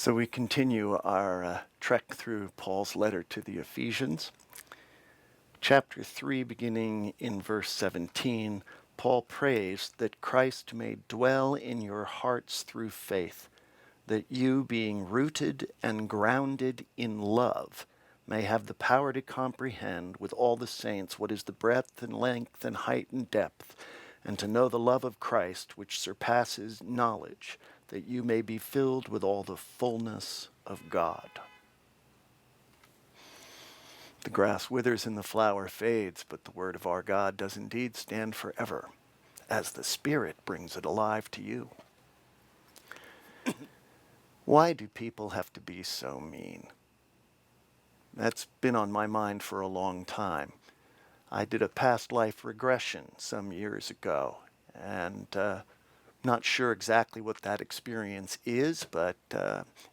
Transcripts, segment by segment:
So we continue our trek through Paul's letter to the Ephesians. Chapter 3, beginning in verse 17, Paul prays that Christ may dwell in your hearts through faith, that you, being rooted and grounded in love, may have the power to comprehend with all the saints what is the breadth and length and height and depth, and to know the love of Christ which surpasses knowledge, that you may be filled with all the fullness of God. The grass withers and the flower fades, but the word of our God does indeed stand forever, as the Spirit brings it alive to you. Why do people have to be so mean? That's been on my mind for a long time. I did a past life regression some years ago, and not sure exactly what that experience is, but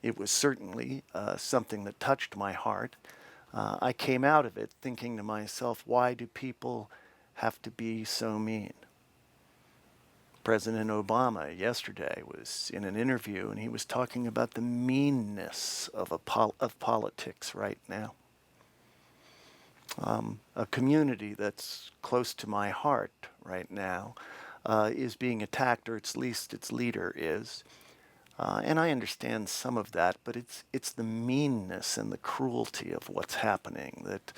it was certainly something that touched my heart. I came out of it thinking to myself, why do people have to be so mean? President Obama yesterday was in an interview, and he was talking about the meanness of politics right now. A community that's close to my heart right now is being attacked, or at least its leader is. And I understand some of that, but it's the meanness and the cruelty of what's happening that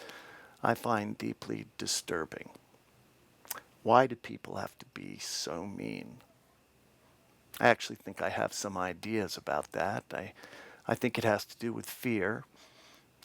I find deeply disturbing. Why do people have to be so mean? I actually think I have some ideas about that. I think it has to do with fear.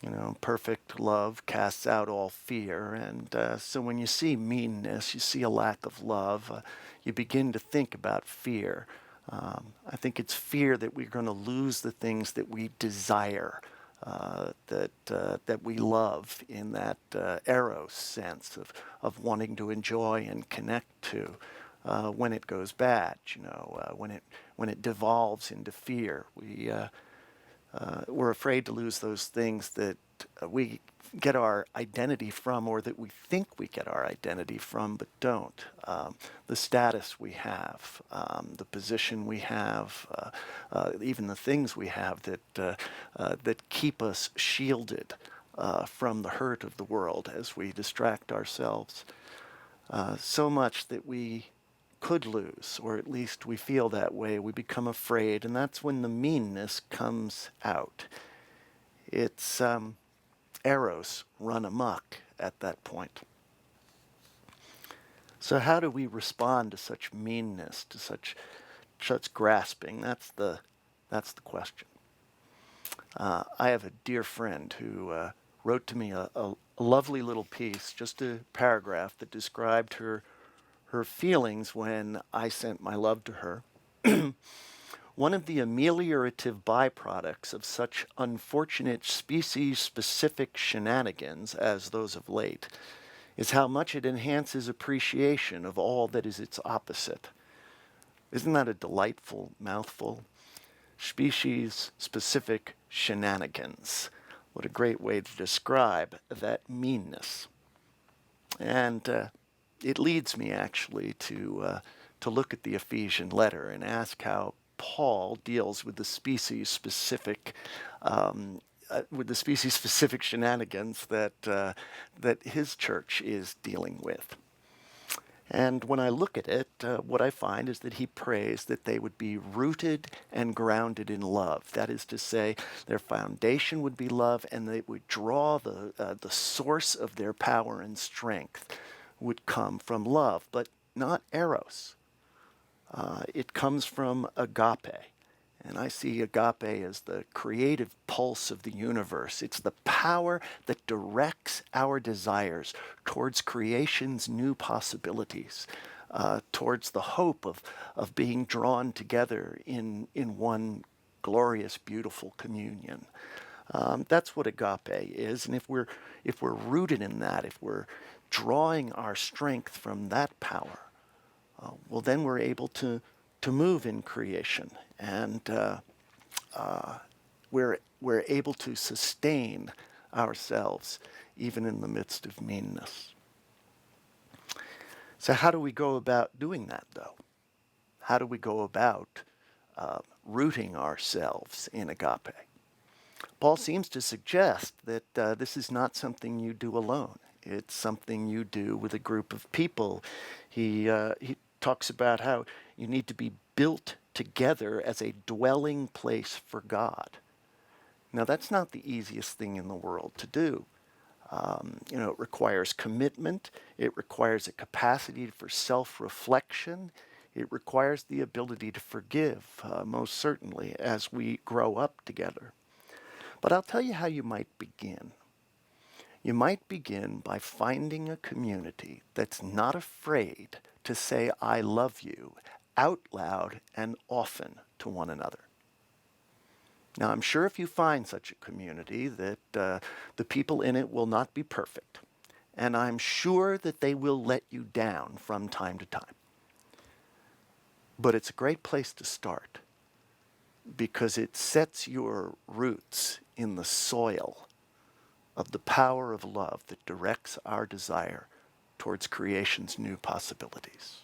You know, perfect love casts out all fear. And so when you see meanness, you see a lack of love, you begin to think about fear. I think it's fear that we're going to lose the things that we desire, that we love in that eros sense of wanting to enjoy and connect to. When it goes bad, when it devolves into fear, we're afraid to lose those things that we get our identity from, or that we think we get our identity from, but don't. The status we have, the position we have, even the things we have that keep us shielded from the hurt of the world as we distract ourselves. So much that we could lose, or at least we feel that way. We become afraid, and that's when the meanness comes out. It's eros run amok at that point. So how do we respond to such meanness, to such grasping? That's the question. I have a dear friend who wrote to me a lovely little piece, just a paragraph that described her feelings when I sent my love to her. One of the ameliorative byproducts of such unfortunate species-specific shenanigans as those of late is how much it enhances appreciation of all that is its opposite. Isn't that a delightful mouthful? Species-specific shenanigans. What a great way to describe that meanness. And it leads me actually to look at the Ephesian letter and ask how Paul deals with the species-specific shenanigans that his church is dealing with. And when I look at it, what I find is that he prays that they would be rooted and grounded in love. That is to say, their foundation would be love, and they would draw the source of their power and strength would come from love, but not eros. It comes from agape. And I see agape as the creative pulse of the universe. It's the power that directs our desires towards creation's new possibilities, towards the hope of being drawn together in one glorious, beautiful communion. That's what agape is. And if we're rooted in that, if we're drawing our strength from that power, well, then we're able to move in creation, and we're able to sustain ourselves even in the midst of meanness. So how do we go about doing that, though? How do we go about rooting ourselves in agape. Paul seems to suggest that this is not something you do alone. It's something you do with a group of people. He talks about how you need to be built together as a dwelling place for God. Now, that's not the easiest thing in the world to do. It requires commitment. It requires a capacity for self-reflection. It requires the ability to forgive, most certainly, as we grow up together. But I'll tell you how you might begin. You might begin by finding a community that's not afraid to say, I love you, out loud and often to one another. Now, I'm sure if you find such a community that the people in it will not be perfect, and I'm sure that they will let you down from time to time. But it's a great place to start because it sets your roots in the soil of the power of love that directs our desire towards creation's new possibilities.